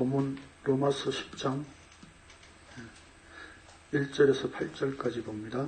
본문 로마서 10장 1절에서 8절까지 봅니다.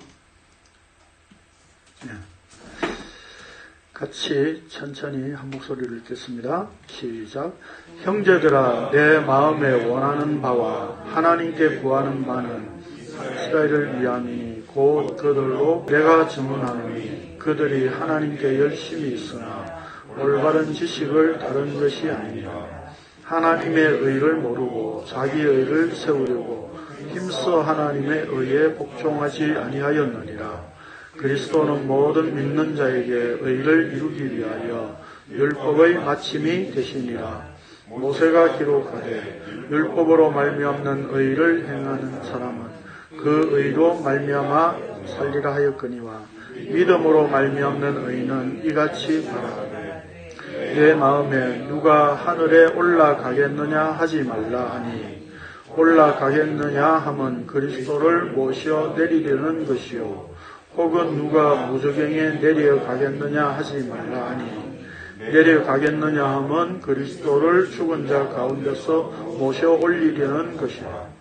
같이 천천히 한 목소리를 읽겠습니다. 시작. 형제들아, 내 마음에 원하는 바와 하나님께 구하는 바는 이스라엘을 위함이니 곧 그들로 내가 증언하노니 그들이 하나님께 열심히 있으나 올바른 지식을 다른 것이 아니니라. 하나님의 의를 모르고 자기의 의를 세우려고 힘써 하나님의 의에 복종하지 아니하였느니라. 그리스도는 모든 믿는 자에게 의를 이루기 위하여 율법의 마침이 되시니라. 모세가 기록하되 율법으로 말미암는 의를 행하는 사람은 그 의로 말미암아 살리라 하였거니와 믿음으로 말미암는 의는 이같이 말하되 내 마음에 누가 하늘에 올라가겠느냐 하지 말라 하니 올라가겠느냐 함은 그리스도를 모셔 내리려는 것이요 혹은 누가 무저갱에 내려가겠느냐 하지 말라 하니 내려가겠느냐 함은 그리스도를 죽은 자 가운데서 모셔 올리려는 것이라.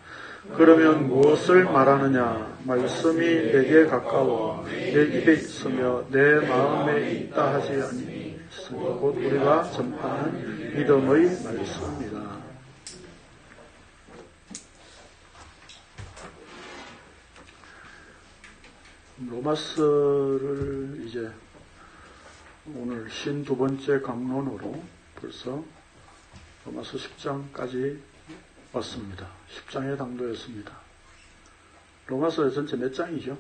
그러면 무엇을 말하느냐? 말씀이 내게 가까워 내 입에 있으며 내 마음에 있다 하지 아니니 곧 우리가 전파하는 믿음의 말씀입니다. 로마서를 이제 오늘 52번째 강론으로 벌써 로마서 10장까지 왔습니다. 10장의 당도였습니다. 로마서 전체 몇 장이죠?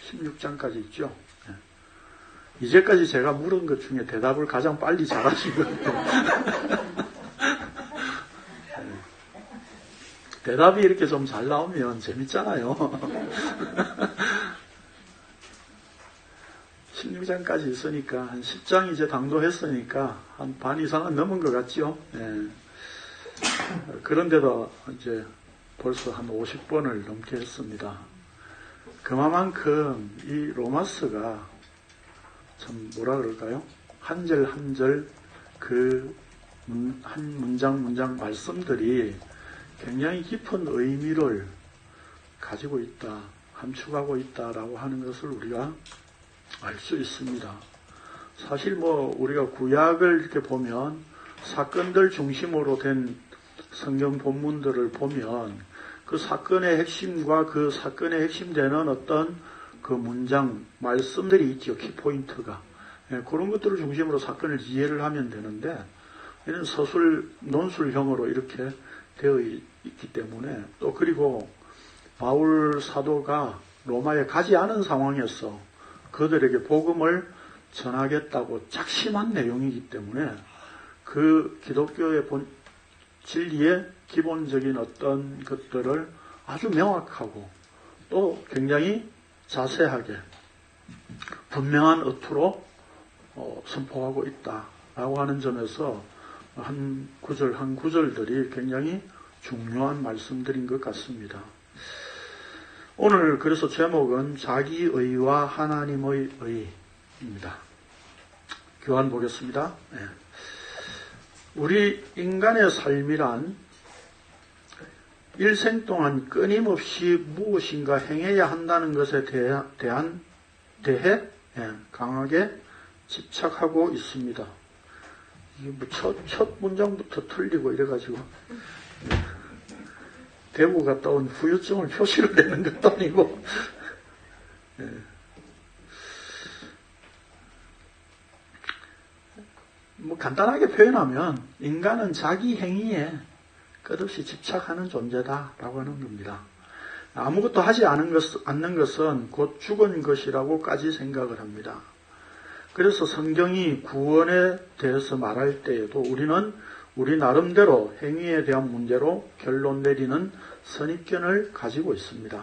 16장까지 있죠. 이제까지 제가 물은 것 중에 대답을 가장 빨리 잘하신 것 같아요. 대답이 이렇게 좀 잘 나오면 재밌잖아요. 16장까지 있으니까 한 10장 이제 당도했으니까 한 반 이상은 넘은 것 같죠. 그런데도 이제 벌써 한 50번을 넘게 했습니다. 그만큼 이 로마서가 참 뭐라 그럴까요? 한 절 한 절 그 한 문장 말씀들이 굉장히 깊은 의미를 가지고 있다, 함축하고 있다라고 하는 것을 우리가 알 수 있습니다. 사실 우리가 구약을 이렇게 보면 사건들 중심으로 된 성경 본문들을 보면 그 사건의 핵심과 그 사건의 핵심되는 어떤 그 문장, 말씀들이 있죠. 키포인트가. 그런 것들을 중심으로 사건을 이해를 하면 되는데 이런 서술, 논술형으로 이렇게 되어 있기 때문에 또 그리고 바울 사도가 로마에 가지 않은 상황에서 그들에게 복음을 전하겠다고 작심한 내용이기 때문에 그 기독교의 진리의 기본적인 어떤 것들을 아주 명확하고 또 굉장히 자세하게 분명한 어투로 선포하고 있다라고 하는 점에서 한 구절 한 구절들이 굉장히 중요한 말씀들인 것 같습니다. 오늘 그래서 제목은 자기의와 하나님의 의입니다. 교환 보겠습니다. 우리 인간의 삶이란 일생 동안 끊임없이 무엇인가 행해야 한다는 것에 대해 강하게 집착하고 있습니다. 이게 첫 문장부터 틀리고 이래가지고 대구 갔다 온 후유증을 표시를 내는 것도 아니고 간단하게 표현하면 인간은 자기 행위에 끝없이 집착하는 존재다라고 하는 겁니다. 아무것도 하지 않는 것은 곧 죽은 것이라고까지 생각을 합니다. 그래서 성경이 구원에 대해서 말할 때에도 우리는 우리 나름대로 행위에 대한 문제로 결론 내리는 선입견을 가지고 있습니다.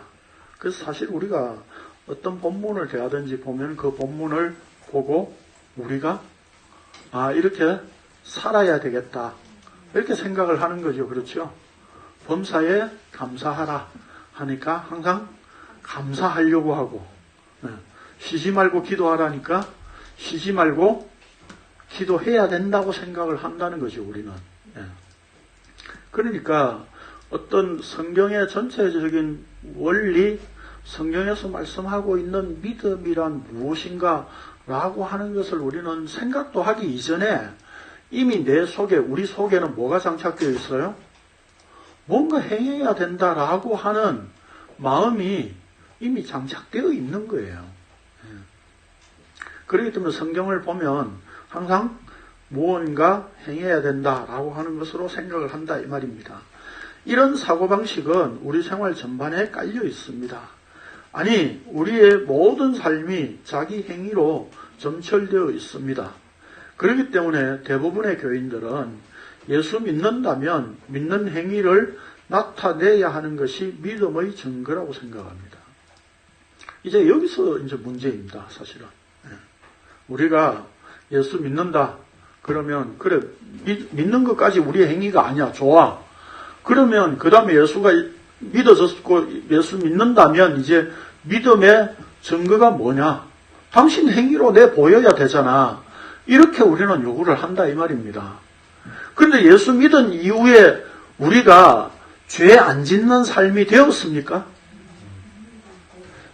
그래서 사실 우리가 어떤 본문을 대하든지 보면 그 본문을 보고 우리가 이렇게 살아야 되겠다 이렇게 생각을 하는 거죠. 그렇죠? 범사에 감사하라 하니까 항상 감사하려고 하고 쉬지 말고 기도하라니까 쉬지 말고 기도해야 된다고 생각을 한다는 거죠. 우리는 그러니까 어떤 성경의 전체적인 원리, 성경에서 말씀하고 있는 믿음이란 무엇인가 라고 하는 것을 우리는 생각도 하기 이전에 이미 내 속에, 우리 속에는 뭐가 장착되어 있어요? 뭔가 행해야 된다라고 하는 마음이 이미 장착되어 있는 거예요. 그렇기 때문에 성경을 보면 항상 무언가 행해야 된다라고 하는 것으로 생각을 한다 이 말입니다. 이런 사고방식은 우리 생활 전반에 깔려 있습니다. 아니, 우리의 모든 삶이 자기 행위로 점철되어 있습니다. 그렇기 때문에 대부분의 교인들은 예수 믿는다면 믿는 행위를 나타내야 하는 것이 믿음의 증거라고 생각합니다. 이제 여기서 이제 문제입니다, 사실은. 우리가 예수 믿는다. 그러면, 그래, 믿는 것까지 우리의 행위가 아니야. 좋아. 그러면, 그 다음에 예수가 믿어졌고, 예수 믿는다면, 이제 믿음의 증거가 뭐냐? 당신 행위로 내 보여야 되잖아. 이렇게 우리는 요구를 한다, 이 말입니다. 그런데 예수 믿은 이후에 우리가 죄 안 짓는 삶이 되었습니까?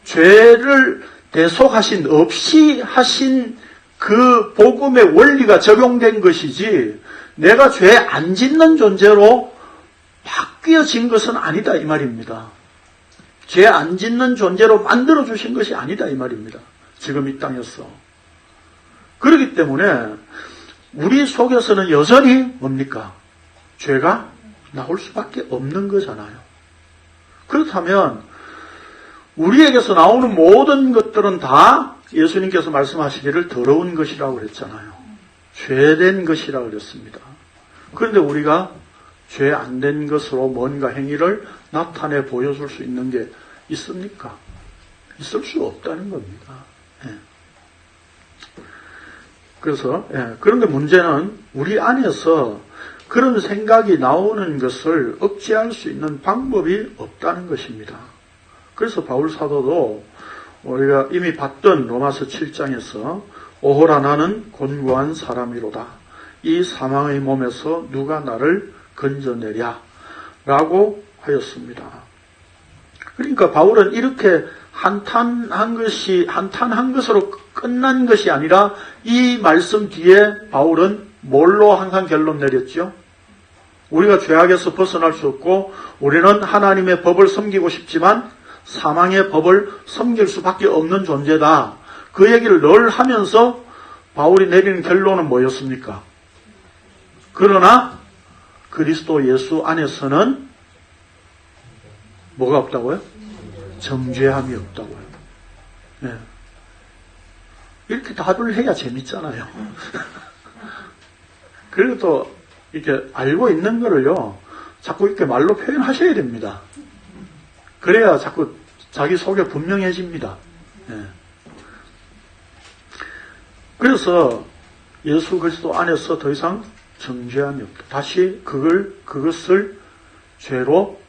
죄를 대속하신, 없이 하신 그 복음의 원리가 적용된 것이지, 내가 죄 안 짓는 존재로 바뀌어진 것은 아니다, 이 말입니다. 죄 안 짓는 존재로 만들어주신 것이 아니다, 이 말입니다. 지금 이 땅에서. 그렇기 때문에, 우리 속에서는 여전히 뭡니까? 죄가 나올 수밖에 없는 거잖아요. 그렇다면, 우리에게서 나오는 모든 것들은 다 예수님께서 말씀하시기를 더러운 것이라고 그랬잖아요. 죄된 것이라고 그랬습니다. 그런데 우리가 죄 안 된 것으로 뭔가 행위를 나타내 보여줄 수 있는 게 있습니까? 있을 수 없다는 겁니다. 예. 그래서 그런데 문제는 우리 안에서 그런 생각이 나오는 것을 억제할 수 있는 방법이 없다는 것입니다. 그래서 바울 사도도 우리가 이미 봤던 로마서 7장에서 오호라 나는 곤고한 사람이로다. 이 사망의 몸에서 누가 나를 건져내랴 라고 하였습니다. 그러니까 바울은 이렇게 한탄한 것으로 끝난 것이 아니라 이 말씀 뒤에 바울은 뭘로 항상 결론 내렸죠? 우리가 죄악에서 벗어날 수 없고 우리는 하나님의 법을 섬기고 싶지만 사망의 법을 섬길 수밖에 없는 존재다. 그 얘기를 늘 하면서 바울이 내리는 결론은 뭐였습니까? 그러나 그리스도 예수 안에서는 뭐가 없다고요? 정죄함이 없다고요. 네. 이렇게 답을 해야 재밌잖아요. 그리고 또 이렇게 알고 있는 거를요, 자꾸 이렇게 말로 표현하셔야 됩니다. 그래야 자꾸 자기 속에 분명해집니다. 네. 그래서 예수 그리스도 안에서 더 이상 정죄함이 없다. 다시 그것을 죄로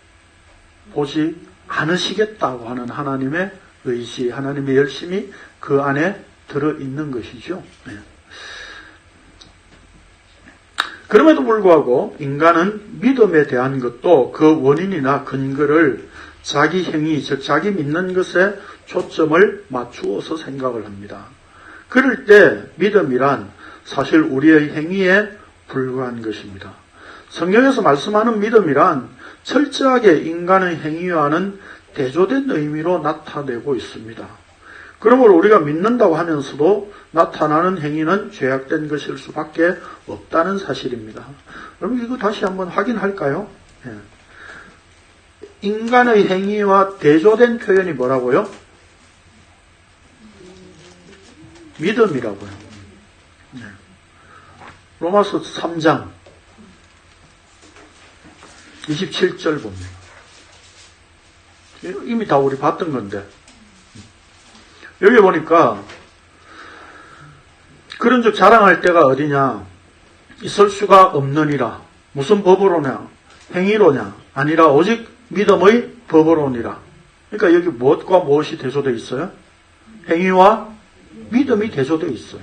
보지 않으시겠다고 하는 하나님의 의지, 하나님의 열심이 그 안에 들어있는 것이죠. 네. 그럼에도 불구하고 인간은 믿음에 대한 것도 그 원인이나 근거를 자기 행위, 즉 자기 믿는 것에 초점을 맞추어서 생각을 합니다. 그럴 때 믿음이란 사실 우리의 행위에 불과한 것입니다. 성경에서 말씀하는 믿음이란 철저하게 인간의 행위와는 대조된 의미로 나타내고 있습니다. 그러므로 우리가 믿는다고 하면서도 나타나는 행위는 죄악된 것일 수밖에 없다는 사실입니다. 그럼 이거 다시 한번 확인할까요? 예. 인간의 행위와 대조된 표현이 뭐라고요? 믿음이라고요. 예. 로마서 3장 27절 봅니다. 이미 다 우리 봤던 건데 여기 보니까 그런즉 자랑할 때가 어디냐? 있을 수가 없느니라. 무슨 법으로냐? 행위로냐? 아니라 오직 믿음의 법으로니라. 그러니까 여기 무엇과 무엇이 대조되어 있어요? 행위와 믿음이 대조되어 있어요.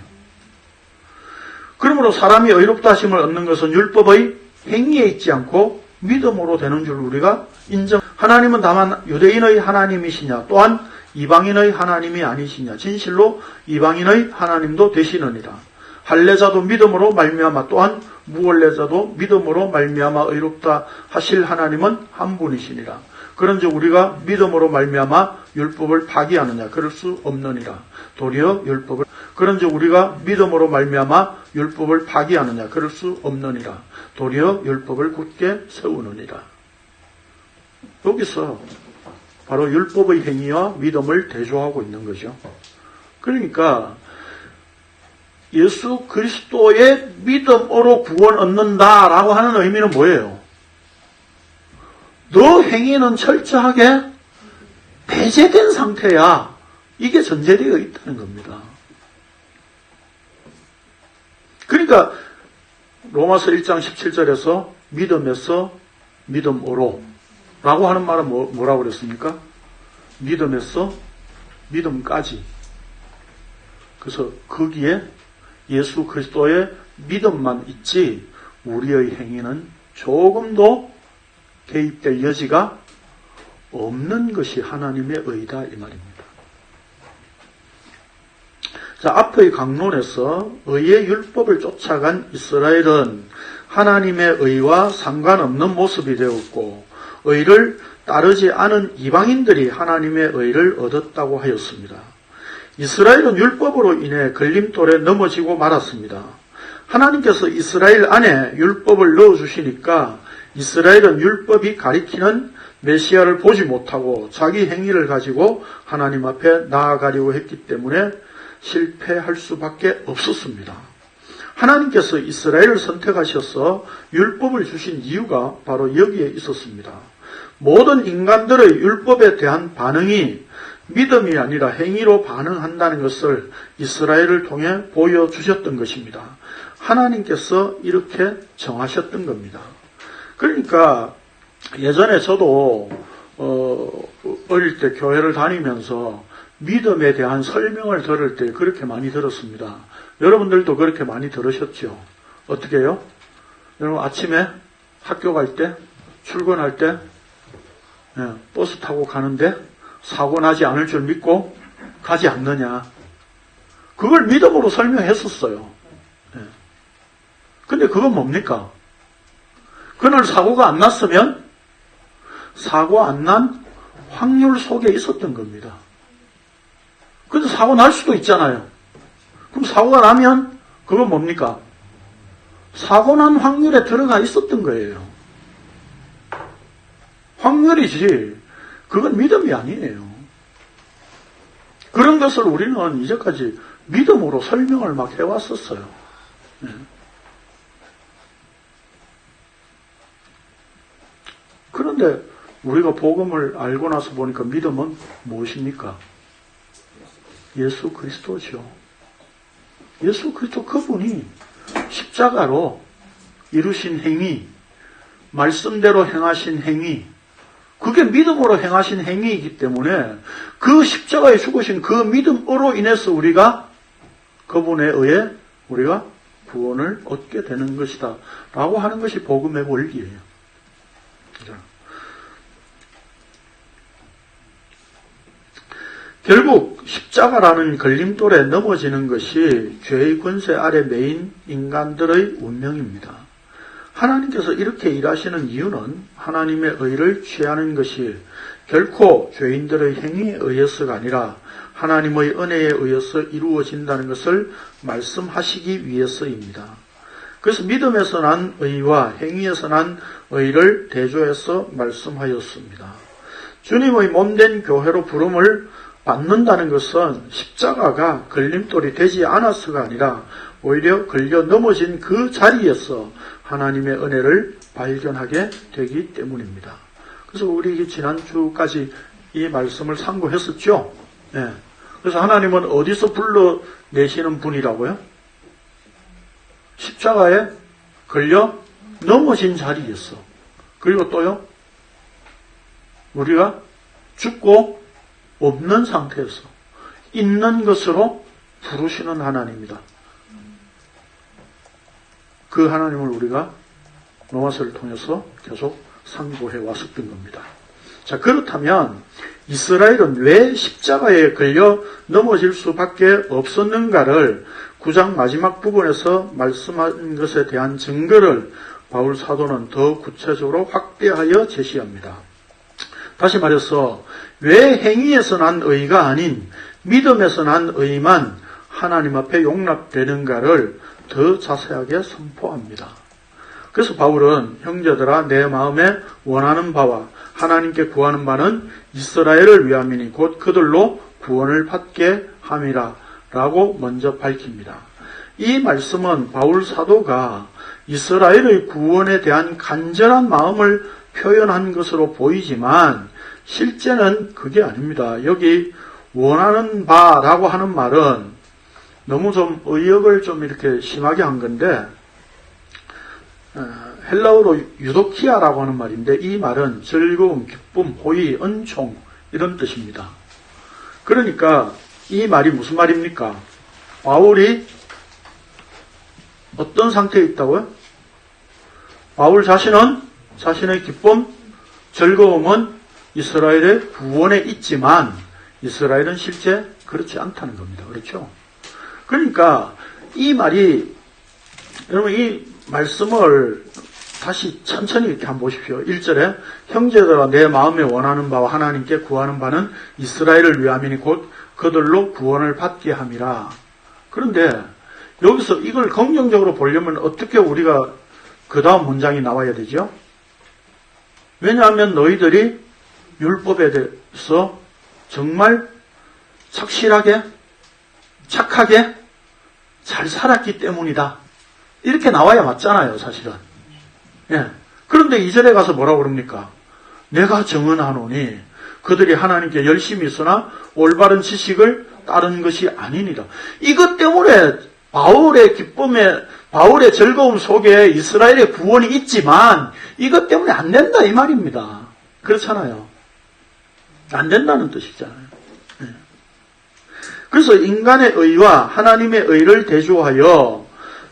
그러므로 사람이 의롭다 하심을 얻는 것은 율법의 행위에 있지 않고 믿음으로 되는 줄 우리가 인정. 하나님은 다만 유대인의 하나님이시냐 또한 이방인의 하나님이 아니시냐 진실로 이방인의 하나님도 되시느니라. 할례자도 믿음으로 말미암아 또한 무할례자도 믿음으로 말미암아 의롭다 하실 하나님은 한 분이시니라. 그런즉 우리가 믿음으로 말미암아 율법을 파기하느냐 그럴 수 없느니라. 도리어 율법을 그런즉 우리가 믿음으로 말미암아 율법을 파기하느냐 그럴 수 없느니라. 도리어 율법을 굳게 세우느니라. 여기서 바로 율법의 행위와 믿음을 대조하고 있는 거죠. 그러니까 예수 그리스도의 믿음으로 구원 얻는다라고 하는 의미는 뭐예요? 너 행위는 철저하게 배제된 상태야. 이게 전제되어 있다는 겁니다. 그러니까 로마서 1장 17절에서 믿음에서 믿음으로 라고 하는 말은 뭐라고 그랬습니까? 믿음에서 믿음까지. 그래서 거기에 예수 그리스도의 믿음만 있지 우리의 행위는 조금도 개입될 여지가 없는 것이 하나님의 의다 이 말입니다. 자, 앞의 강론에서 의의 율법을 쫓아간 이스라엘은 하나님의 의와 상관없는 모습이 되었고 의를 따르지 않은 이방인들이 하나님의 의를 얻었다고 하였습니다. 이스라엘은 율법으로 인해 걸림돌에 넘어지고 말았습니다. 하나님께서 이스라엘 안에 율법을 넣어주시니까 이스라엘은 율법이 가리키는 메시아를 보지 못하고 자기 행위를 가지고 하나님 앞에 나아가려고 했기 때문에 실패할 수밖에 없었습니다. 하나님께서 이스라엘을 선택하셔서 율법을 주신 이유가 바로 여기에 있었습니다. 모든 인간들의 율법에 대한 반응이 믿음이 아니라 행위로 반응한다는 것을 이스라엘을 통해 보여주셨던 것입니다. 하나님께서 이렇게 정하셨던 겁니다. 그러니까 예전에 저도 어릴 때 교회를 다니면서 믿음에 대한 설명을 들을 때 그렇게 많이 들었습니다. 여러분들도 그렇게 많이 들으셨죠? 어떻게 해요? 여러분 아침에 학교 갈 때, 출근할 때 버스 타고 가는데 사고 나지 않을 줄 믿고 가지 않느냐. 그걸 믿음으로 설명했었어요. 근데 그건 뭡니까? 그날 사고가 안 났으면 사고 안 난 확률 속에 있었던 겁니다. 근데 사고 날 수도 있잖아요. 그럼 사고가 나면 그건 뭡니까? 사고 난 확률에 들어가 있었던 거예요. 확률이지 그건 믿음이 아니에요. 그런 것을 우리는 이제까지 믿음으로 설명을 막 해왔었어요. 그런데 우리가 복음을 알고 나서 보니까 믿음은 무엇입니까? 예수 그리스도죠. 예수 그리스도 그분이 십자가로 이루신 행위, 말씀대로 행하신 행위, 그게 믿음으로 행하신 행위이기 때문에 그 십자가에 죽으신 그 믿음으로 인해서 우리가 그분에 의해 우리가 구원을 얻게 되는 것이다 라고 하는 것이 복음의 원리예요. 결국 십자가라는 걸림돌에 넘어지는 것이 죄의 권세 아래 매인 인간들의 운명입니다. 하나님께서 이렇게 일하시는 이유는 하나님의 의를 취하는 것이 결코 죄인들의 행위에 의해서가 아니라 하나님의 은혜에 의해서 이루어진다는 것을 말씀하시기 위해서입니다. 그래서 믿음에서 난 의와 행위에서 난 의를 대조해서 말씀하였습니다. 주님의 몸된 교회로 부름을 받는다는 것은 십자가가 걸림돌이 되지 않아서가 아니라 오히려 걸려 넘어진 그 자리에서 하나님의 은혜를 발견하게 되기 때문입니다. 그래서 우리 지난주까지 이 말씀을 상고했었죠. 네. 그래서 하나님은 어디서 불러내시는 분이라고요? 십자가에 걸려 넘어진 자리에서. 그리고 또요, 우리가 죽고 없는 상태에서 있는 것으로 부르시는 하나님이다. 그 하나님을 우리가 로마서를 통해서 계속 상고해 왔었던 겁니다. 자, 그렇다면 이스라엘은 왜 십자가에 걸려 넘어질 수밖에 없었는가를 9장 마지막 부분에서 말씀한 것에 대한 증거를 바울 사도는 더 구체적으로 확대하여 제시합니다. 다시 말해서 왜 행위에서 난 의가 아닌 믿음에서 난 의만 하나님 앞에 용납되는가를 더 자세하게 선포합니다. 그래서 바울은 형제들아 내 마음에 원하는 바와 하나님께 구하는 바는 이스라엘을 위함이니 곧 그들로 구원을 받게 함이라 라고 먼저 밝힙니다. 이 말씀은 바울 사도가 이스라엘의 구원에 대한 간절한 마음을 표현한 것으로 보이지만 실제는 그게 아닙니다. 여기 원하는 바라고 하는 말은 너무 좀 의역을 좀 이렇게 심하게 한 건데 헬라어로 유도키아라고 하는 말인데 이 말은 즐거움, 기쁨, 호의, 은총 이런 뜻입니다. 그러니까 이 말이 무슨 말입니까? 바울이 어떤 상태에 있다고요? 바울 자신은 자신의 기쁨, 즐거움은 이스라엘의 구원에 있지만 이스라엘은 실제 그렇지 않다는 겁니다. 그렇죠? 그러니까 이 말이 여러분 이 말씀을 다시 천천히 이렇게 한번 보십시오. 1절에 형제들아 내 마음에 원하는 바와 하나님께 구하는 바는 이스라엘을 위함이니 곧 그들로 구원을 받게 함이라. 그런데 여기서 이걸 긍정적으로 보려면 어떻게 우리가 그 다음 문장이 나와야 되죠? 왜냐하면 너희들이 율법에 대해서 정말 착실하게 착하게 잘 살았기 때문이다. 이렇게 나와야 맞잖아요, 사실은. 예. 그런데 2절에 가서 뭐라고 그럽니까? 내가 정언하노니 그들이 하나님께 열심히 있으나 올바른 지식을 따른 것이 아니니라. 이것 때문에 바울의 기쁨에, 바울의 즐거움 속에 이스라엘의 구원이 있지만 이것 때문에 안 된다 이 말입니다. 그렇잖아요. 안 된다는 뜻이잖아요. 예. 그래서 인간의 의와 하나님의 의를 대조하여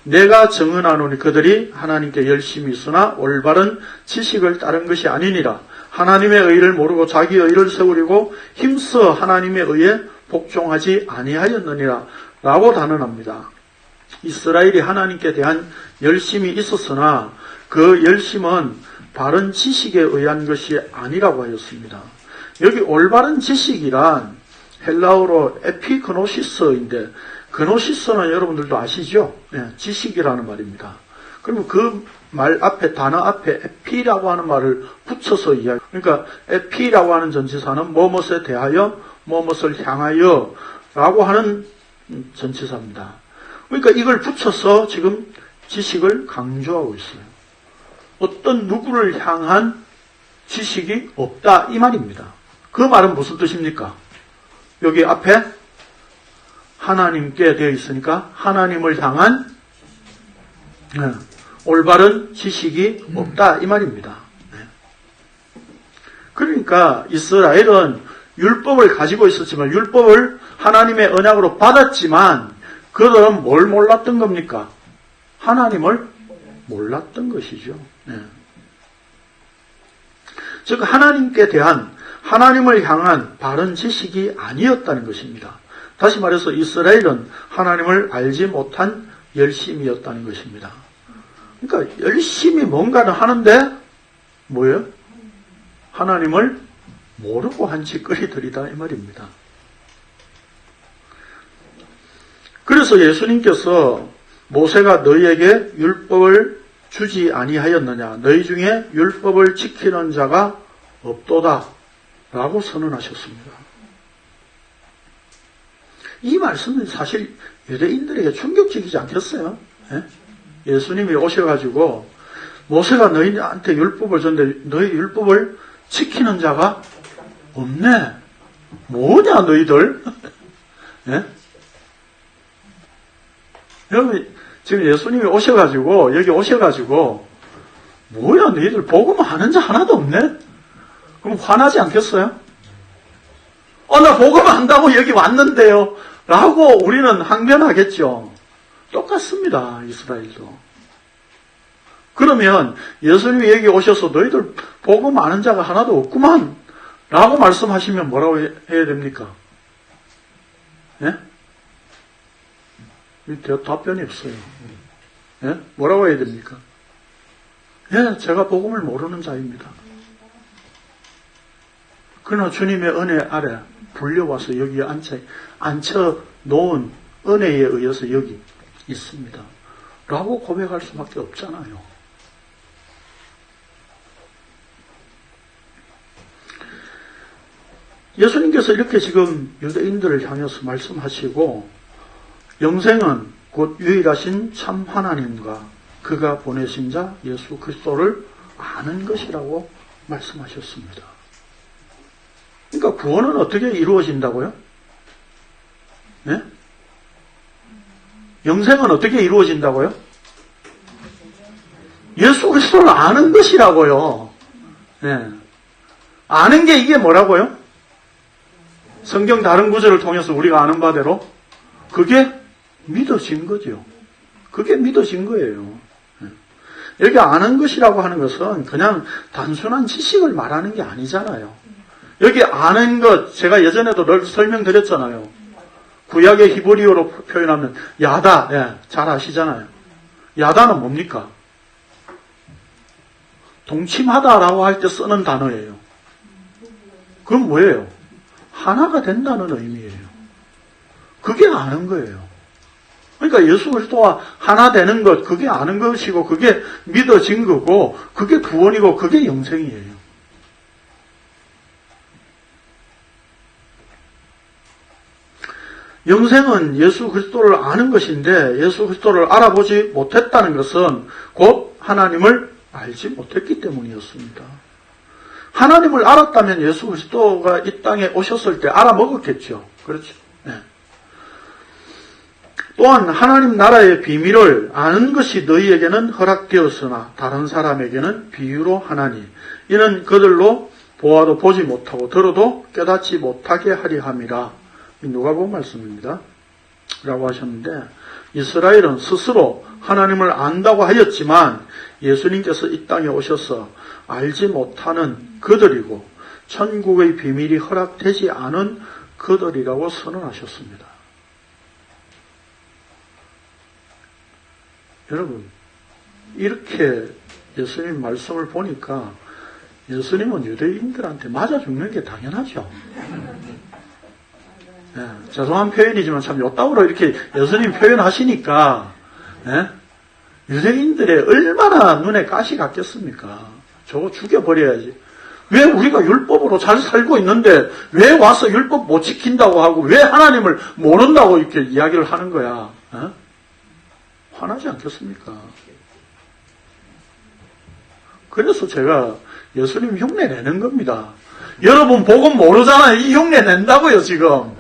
내가 정언하노니 그들이 하나님께 열심히 있으나 올바른 지식을 따른 것이 아니니라. 하나님의 의를 모르고 자기 의를 세우려고 힘써 하나님의 의에 복종하지 아니하였느니라 라고 단언합니다. 이스라엘이 하나님께 대한 열심이 있었으나 그 열심은 바른 지식에 의한 것이 아니라고 하였습니다. 여기 올바른 지식이란 헬라어로 에피그노시스인데 그노시스는 여러분들도 아시죠? 네, 지식이라는 말입니다. 그러면 그 말 앞에 단어 앞에 에피라고 하는 말을 붙여서 이야기. 그러니까 에피라고 하는 전치사는 뭐뭇에 대하여 뭐뭇을 향하여 라고 하는 전치사입니다. 그러니까 이걸 붙여서 지금 지식을 강조하고 있어요. 어떤 누구를 향한 지식이 없다 이 말입니다. 그 말은 무슨 뜻입니까? 여기 앞에 하나님께 되어 있으니까 하나님을 향한 올바른 지식이 없다 이 말입니다. 그러니까 이스라엘은 율법을 가지고 있었지만 율법을 하나님의 언약으로 받았지만 그들은 뭘 몰랐던 겁니까? 하나님을 몰랐던 것이죠. 즉 하나님께 대한 하나님을 향한 바른 지식이 아니었다는 것입니다. 다시 말해서 이스라엘은 하나님을 알지 못한 열심이었다는 것입니다. 그러니까 열심히 뭔가를 하는데 뭐예요? 하나님을 모르고 한 짓거리들이다 이 말입니다. 그래서 예수님께서 모세가 너희에게 율법을 주지 아니하였느냐 너희 중에 율법을 지키는 자가 없도다 라고 선언하셨습니다. 이 말씀은 사실 유대인들에게 충격적이지 않겠어요? 예? 예수님이 오셔가지고 모세가 너희한테 율법을 줬는데 너희 율법을 지키는 자가 없네. 뭐냐 너희들? 예? 여러분 지금 예수님이 오셔가지고 여기 오셔가지고 뭐야 너희들 복음 하는 자 하나도 없네? 그럼 화나지 않겠어요? 나 복음 한다고 여기 왔는데요 라고 우리는 항변하겠죠. 똑같습니다. 이스라엘도. 그러면 예수님이 여기 오셔서 너희들 복음 아는 자가 하나도 없구만 라고 말씀하시면 뭐라고 해야 됩니까? 예? 답변이 없어요. 예? 뭐라고 해야 됩니까? 예, 제가 복음을 모르는 자입니다. 그러나 주님의 은혜 아래 불려와서 여기에 앉혀 놓은 은혜에 의해서 여기 있습니다. 라고 고백할 수밖에 없잖아요. 예수님께서 이렇게 지금 유대인들을 향해서 말씀하시고 영생은 곧 유일하신 참 하나님과 그가 보내신 자 예수 그리스도를 아는 것이라고 말씀하셨습니다. 그러니까 구원은 어떻게 이루어진다고요? 네? 영생은 어떻게 이루어진다고요? 예수 그리스도를 아는 것이라고요. 네. 아는 게 이게 뭐라고요? 성경 다른 구절을 통해서 우리가 아는 바대로 그게 믿어진 거죠. 그게 믿어진 거예요. 여기 아는 것이라고 하는 것은 그냥 단순한 지식을 말하는 게 아니잖아요. 여기 아는 것, 제가 예전에도 늘 설명드렸잖아요. 구약의 히브리어로 표현하면 야다, 예, 잘 아시잖아요. 야다는 뭡니까? 동침하다라고 할 때 쓰는 단어예요. 그건 뭐예요? 하나가 된다는 의미예요. 그게 아는 거예요. 그러니까 예수 그리스도와 하나 되는 것, 그게 아는 것이고, 그게 믿어진 거고, 그게 구원이고, 그게 영생이에요. 영생은 예수 그리스도를 아는 것인데, 예수 그리스도를 알아보지 못했다는 것은 곧 하나님을 알지 못했기 때문이었습니다. 하나님을 알았다면 예수 그리스도가 이 땅에 오셨을 때 알아먹었겠죠. 그렇죠. 네. 또한 하나님 나라의 비밀을 아는 것이 너희에게는 허락되었으나 다른 사람에게는 비유로 하나니 이는 그들로 보아도 보지 못하고 들어도 깨닫지 못하게 하리 함이라. 누가복음 말씀입니다. 라고 하셨는데 이스라엘은 스스로 하나님을 안다고 하였지만 예수님께서 이 땅에 오셔서 알지 못하는 그들이고 천국의 비밀이 허락되지 않은 그들이라고 선언하셨습니다. 여러분, 이렇게 예수님 말씀을 보니까 예수님은 유대인들한테 맞아 죽는 게 당연하죠. 네, 죄송한 표현이지만 참 요따구로 이렇게 예수님 표현하시니까 네? 유대인들의 얼마나 눈에 가시 같겠습니까? 저거 죽여버려야지. 왜 우리가 율법으로 잘 살고 있는데 왜 와서 율법 못 지킨다고 하고 왜 하나님을 모른다고 이렇게 이야기를 하는 거야? 어? 화나지 않겠습니까? 그래서 제가 예수님 흉내 내는 겁니다. 여러분 복음 모르잖아요. 이 흉내 낸다고요 지금.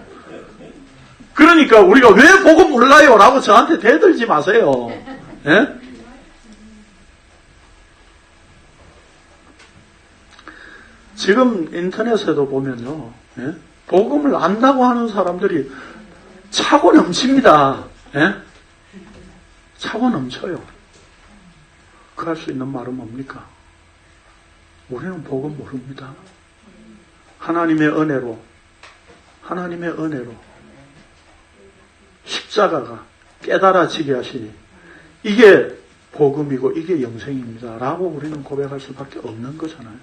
그러니까 우리가 왜 복음 몰라요? 라고 저한테 대들지 마세요. 예? 지금 인터넷에도 보면요. 예? 복음을 안다고 하는 사람들이 차고 넘칩니다. 예? 차고 넘쳐요. 그 할 수 있는 말은 뭡니까? 우리는 복음 모릅니다. 하나님의 은혜로 십자가가 깨달아지게 하시니 이게 복음이고 이게 영생입니다. 라고 우리는 고백할 수밖에 없는 거잖아요.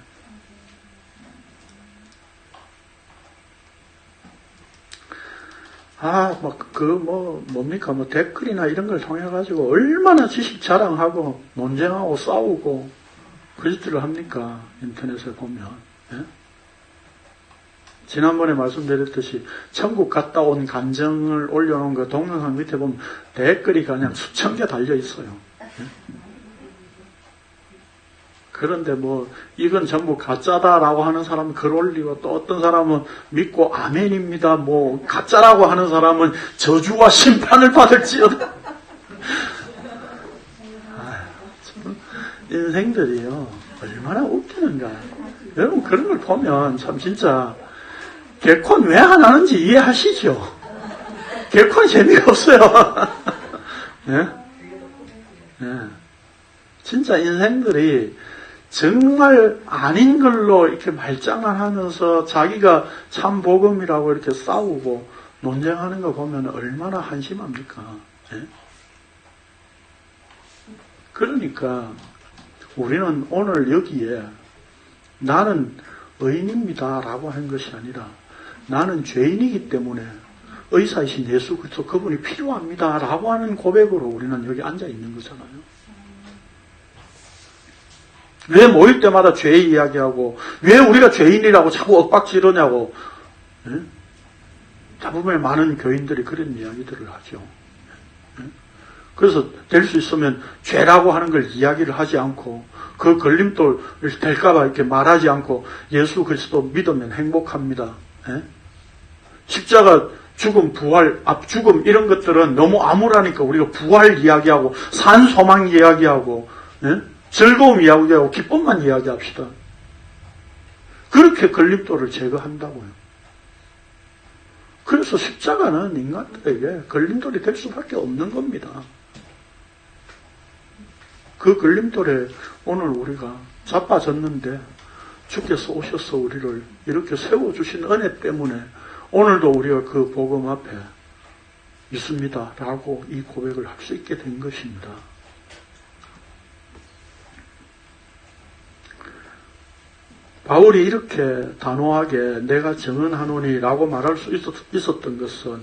뭡니까? 댓글이나 이런 걸 통해가지고 얼마나 지식 자랑하고 논쟁하고 싸우고 그런 짓들을 합니까? 인터넷에 보면. 예? 지난번에 말씀드렸듯이 천국 갔다 온 간증을 올려놓은 그 동영상 밑에 보면 댓글이 그냥 수천 개 달려 있어요. 예? 그런데 이건 전부 가짜다라고 하는 사람은 글 올리고 또 어떤 사람은 믿고 아멘입니다. 가짜라고 하는 사람은 저주와 심판을 받을지어다. 인생들이요. 얼마나 웃기는가. 여러분 그런 걸 보면 참 진짜 개콘 왜 안 하는지 이해하시죠? 개콘 재미가 없어요. 네? 네. 진짜 인생들이 정말 아닌 걸로 이렇게 말장난하면서 자기가 참 복음이라고 이렇게 싸우고 논쟁하는 거 보면 얼마나 한심합니까? 예? 그러니까 우리는 오늘 여기에 나는 의인입니다 라고 한 것이 아니라 나는 죄인이기 때문에 의사이신 예수 그리스도 그분이 필요합니다 라고 하는 고백으로 우리는 여기 앉아 있는 거잖아요. 왜 모일 때마다 죄 이야기하고 왜 우리가 죄인이라고 자꾸 엇박지르냐고 예? 잡음의 많은 교인들이 그런 이야기들을 하죠. 예? 그래서 될 수 있으면 죄라고 하는 걸 이야기를 하지 않고 그 걸림돌 될까봐 이렇게 말하지 않고 예수 그리스도 믿으면 행복합니다. 예? 십자가 죽음, 부활, 죽음 이런 것들은 너무 암울하니까 우리가 부활 이야기하고 산 소망 이야기하고 예? 즐거움 이야기하고 기쁨만 이야기합시다. 그렇게 걸림돌을 제거한다고요. 그래서 십자가는 인간들에게 걸림돌이 될 수밖에 없는 겁니다. 그 걸림돌에 오늘 우리가 자빠졌는데 주께서 오셔서 우리를 이렇게 세워주신 은혜 때문에 오늘도 우리가 그 복음 앞에 있습니다 라고 이 고백을 할 수 있게 된 것입니다. 바울이 이렇게 단호하게 내가 증언하노니 라고 말할 수 있었던 것은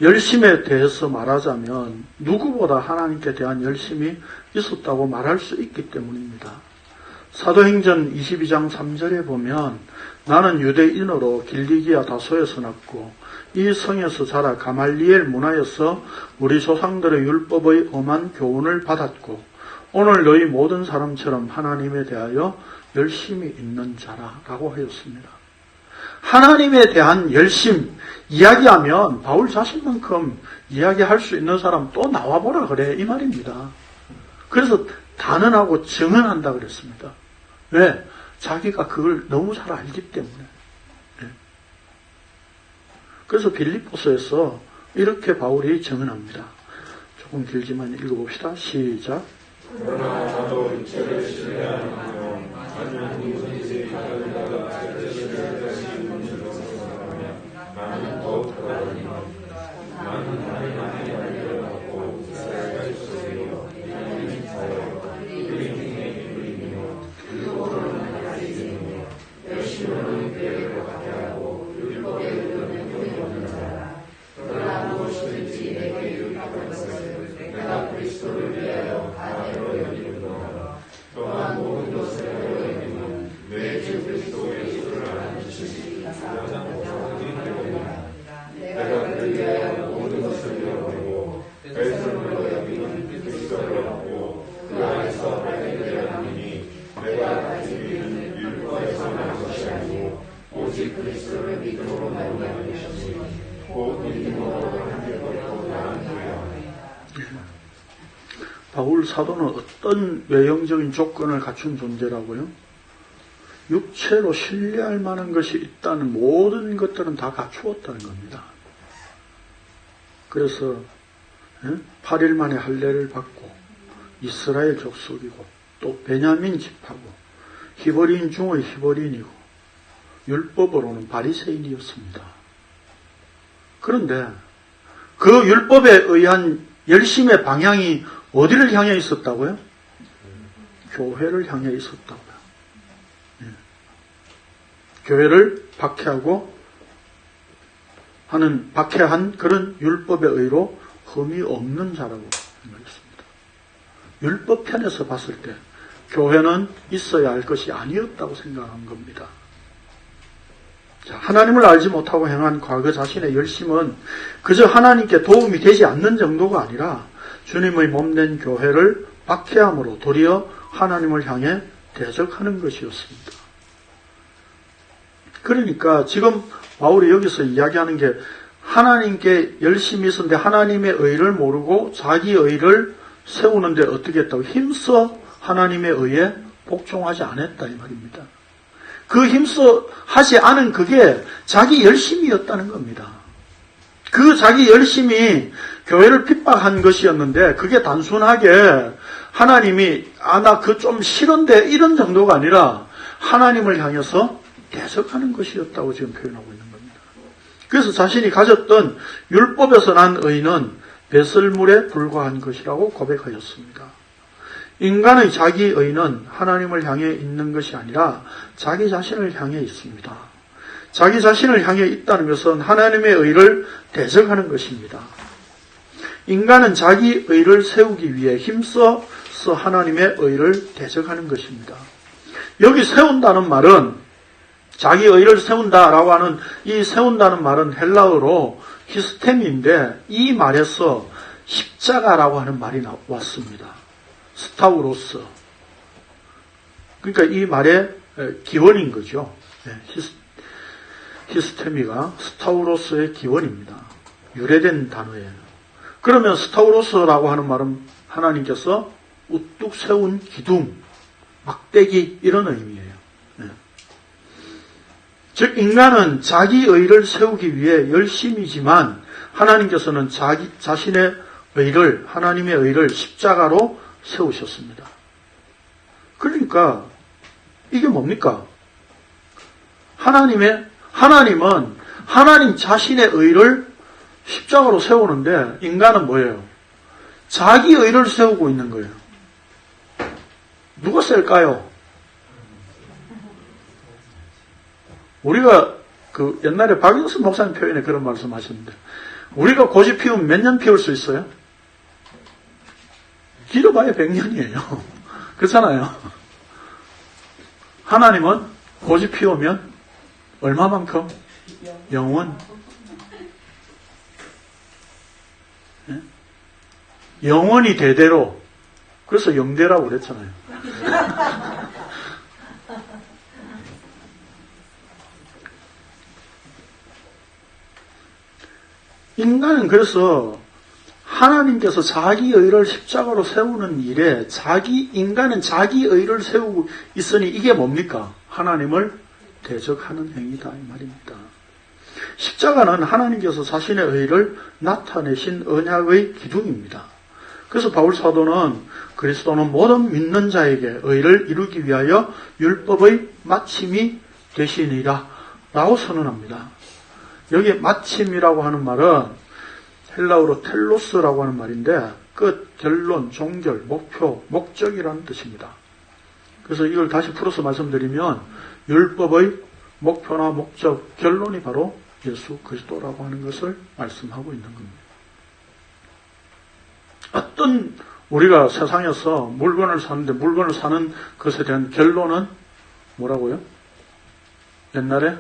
열심에 대해서 말하자면 누구보다 하나님께 대한 열심이 있었다고 말할 수 있기 때문입니다. 사도행전 22장 3절에 보면 나는 유대인으로 길리기아 다소에서 났고 이 성에서 자라 가말리엘 문화에서 우리 조상들의 율법의 엄한 교훈을 받았고 오늘 너희 모든 사람처럼 하나님에 대하여 열심이 있는 자라 라고 하였습니다. 하나님에 대한 열심 이야기하면 바울 자신만큼 이야기할 수 있는 사람 또 나와보라 그래 이 말입니다. 그래서 단언하고 증언한다 그랬습니다. 왜? 자기가 그걸 너무 잘 알기 때문에. 네. 그래서 빌립보서에서 이렇게 바울이 증언합니다. 조금 길지만 읽어봅시다. 시작. 그러나 나도 일체를 신뢰하며 하나님 누구든지 가져다가 제대로 되신 줄로 생각하며 나는 더욱 더하리니 나는 하나님 안에 열려받고 이스라엘 속이요 하나님 사여 그리스도의 이름이요 율법으로는 가리지며 열심으로는 계획을 갖게 하고 율법에 의하면 돈이 없는 자라. 그러나 무엇이든지 내게 유익한 것을 내가 그리스도를 위하여 다 애로 여기는도다. 또한 모든 것을 애로 여기면 내 주 그리스도 예수를 아는 지식이 가장 고상하게 되리라. 내가 그를 위하여 모든 것을 잃어버리고 배설물로 여기는 그리스도를 얻고 그 안에서 발견되려 함이니 내가 가지고 있는 율법에서 난 것이 아니고 오직 그리스도를 믿음으로 말미암은 것이니 곧 믿음으로 하나님을 또 나는 거야. 바울 사도는 어떤 외형적인 조건을 갖춘 존재라고요? 육체로 신뢰할 만한 것이 있다는 모든 것들은 다 갖추었다는 겁니다. 그래서 8일 만에 할례를 받고 이스라엘 족속이고 또 베냐민 집하고 히브리인 중의 히브리인이고 율법으로는 바리새인이었습니다. 그런데 그 율법에 의한 열심의 방향이 어디를 향해 있었다고요? 교회를 향해 있었다고요. 교회를 박해한 그런 율법의 의로 흠이 없는 자라고 말했습니다. 율법 편에서 봤을 때 교회는 있어야 할 것이 아니었다고 생각한 겁니다. 자, 하나님을 알지 못하고 행한 과거 자신의 열심은 그저 하나님께 도움이 되지 않는 정도가 아니라 주님의 몸된 교회를 박해함으로 도리어 하나님을 향해 대적하는 것이었습니다. 그러니까 지금 바울이 여기서 이야기하는 게 하나님께 열심히 있었는데 하나님의 의를 모르고 자기 의를 세우는데 어떻게 했다고? 힘써 하나님의 의에 복종하지 않았다 이 말입니다. 그 힘써 하지 않은 그게 자기 열심이었다는 겁니다. 그 자기 열심이 교회를 핍박한 것이었는데 그게 단순하게 하나님이 나 그 좀 싫은데 이런 정도가 아니라 하나님을 향해서 대적하는 것이었다고 지금 표현하고 있는 겁니다. 그래서 자신이 가졌던 율법에서 난 의는 배설물에 불과한 것이라고 고백하였습니다. 인간의 자기 의는 하나님을 향해 있는 것이 아니라 자기 자신을 향해 있습니다. 자기 자신을 향해 있다는 것은 하나님의 의를 대적하는 것입니다. 인간은 자기 의를 세우기 위해 힘써 하나님의 의를 대적하는 것입니다. 여기 세운다는 말은 자기 의를 세운다라고 하는 이 세운다는 말은 헬라어로 히스템인데 이 말에서 십자가라고 하는 말이 왔습니다. 스타우로스. 그러니까 이 말의 기원인 거죠. 히스테미가 스타우로스의 기원입니다. 유래된 단어예요. 그러면 스타우로스라고 하는 말은 하나님께서 우뚝 세운 기둥, 막대기 이런 의미예요. 즉 인간은 자기 의를 세우기 위해 열심이지만 하나님께서는 자기 자신의 의를, 하나님의 의를 십자가로 세우셨습니다. 그러니까 이게 뭡니까? 하나님은 하나님 자신의 의를 십자가로 세우는데 인간은 뭐예요? 자기 의를 세우고 있는 거예요. 누가 셀까요? 우리가 옛날에 박영수 목사님 표현에 그런 말씀 하셨는데 우리가 고집 피우면 몇 년 피울 수 있어요? 길어봐야 100년이에요. 그렇잖아요. 하나님은 고집 피우면 얼마만큼? 영원. 영원히 대대로. 그래서 영대라고 그랬잖아요. 인간은 그래서 하나님께서 자기 의를 십자가로 세우는 일에 인간은 자기 의를 세우고 있으니 이게 뭡니까? 하나님을 대적하는 행위다 이 말입니다. 십자가는 하나님께서 자신의 의를 나타내신 언약의 기둥입니다. 그래서 바울 사도는 그리스도는 모든 믿는 자에게 의를 이루기 위하여 율법의 마침이 되시니라 라고 선언합니다. 여기 마침이라고 하는 말은 헬라어로 텔로스라고 하는 말인데 끝, 결론, 종결, 목표, 목적이라는 뜻입니다. 그래서 이걸 다시 풀어서 말씀드리면 율법의 목표나 목적, 결론이 바로 예수 그리스도라고 하는 것을 말씀하고 있는 겁니다. 어떤 우리가 세상에서 물건을 사는데 물건을 사는 것에 대한 결론은 뭐라고요? 옛날에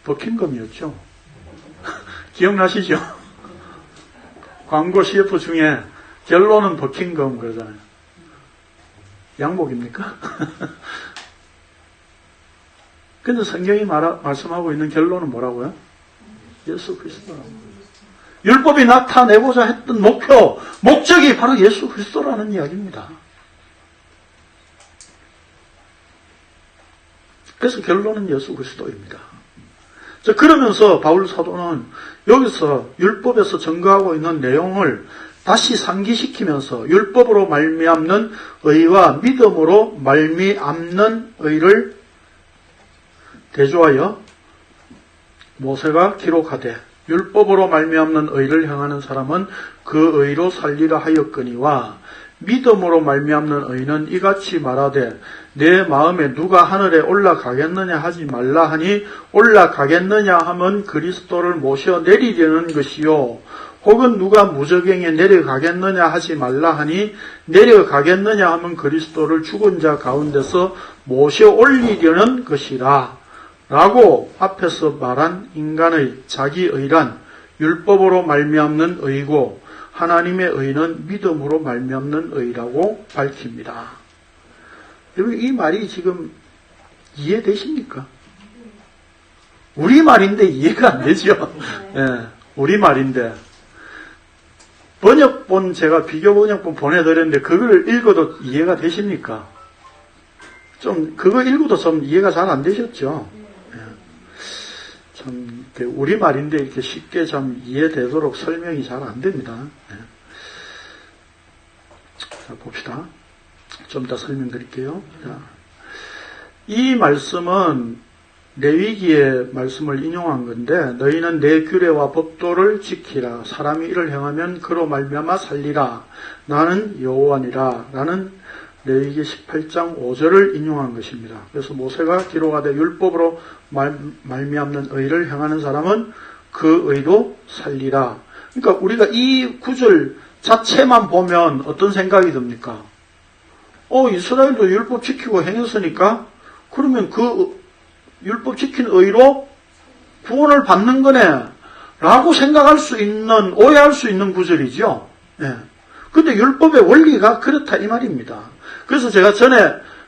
버킹검이었죠. 기억나시죠? 광고 CF 중에 결론은 버킹검 그러잖아요. 양복입니까? 근데 성경이 말씀하고 있는 결론은 뭐라고요? 예수 그리스도라고. 율법이 나타내고자 했던 목적이 바로 예수 그리스도라는 이야기입니다. 그래서 결론은 예수 그리스도입니다. 자, 그러면서 바울 사도는 여기서 율법에서 증거하고 있는 내용을 다시 상기시키면서 율법으로 말미암는 의와 믿음으로 말미암는 의를 대조하여 모세가 기록하되 율법으로 말미암는 의를 행하는 사람은 그 의로 살리라 하였거니와 믿음으로 말미암는 의는 이같이 말하되 내 마음에 누가 하늘에 올라가겠느냐 하지 말라 하니 올라가겠느냐 하면 그리스도를 모셔 내리려는 것이요 혹은 누가 무저갱에 내려가겠느냐 하지 말라 하니 내려가겠느냐 하면 그리스도를 죽은 자 가운데서 모셔 올리려는 것이라 라고 앞에서 말한 인간의 자기의란 율법으로 말미암는 의고 하나님의 의는 믿음으로 말미암는 의라고 밝힙니다. 여러분 이 말이 지금 이해되십니까? 우리 말인데 이해가 안 되죠. 예, 우리 말인데 번역본 제가 비교 번역본 보내드렸는데 그걸 읽어도 이해가 되십니까? 좀 그거 읽어도 좀 이해가 잘 안 되셨죠? 예. 참 우리 말인데 이렇게 쉽게 좀 이해되도록 설명이 잘 안 됩니다. 예. 자, 봅시다. 좀 더 설명드릴게요. 자, 이 말씀은 레위기의 말씀을 인용한 건데, 너희는 내 규례와 법도를 지키라. 사람이 이를 행하면 그로 말미암아 살리라. 나는 여호와니라. 라는 레위기 18장 5절을 인용한 것입니다. 그래서 모세가 기록하되 율법으로 말미암는 의를 행하는 사람은 그 의로 살리라. 그러니까 우리가 이 구절 자체만 보면 어떤 생각이 듭니까? 이스라엘도 율법 지키고 행했으니까 그러면 그 율법 지킨 의로 구원을 받는 거네 라고 생각할 수 있는, 오해할 수 있는 구절이죠. 예. 근데 율법의 원리가 그렇다 이 말입니다. 그래서 제가 전에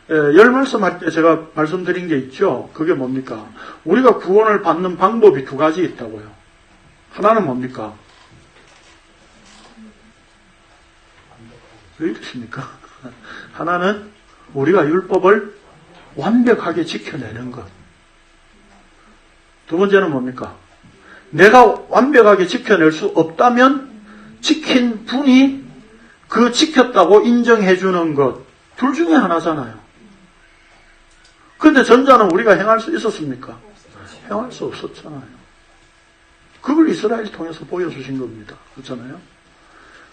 열 말씀할 때 제가 말씀드린 게 있죠. 그게 뭡니까? 우리가 구원을 받는 방법이 두 가지 있다고요. 하나는 뭡니까? 왜 이러십니까? 하나는 우리가 율법을 완벽하게 지켜내는 것. 두 번째는 뭡니까? 내가 완벽하게 지켜낼 수 없다면 지킨 분이 그 지켰다고 인정해 주는 것. 둘 중에 하나잖아요. 그런데 전자는 우리가 행할 수 있었습니까? 행할 수 없었잖아요. 그걸 이스라엘 통해서 보여주신 겁니다. 그렇잖아요?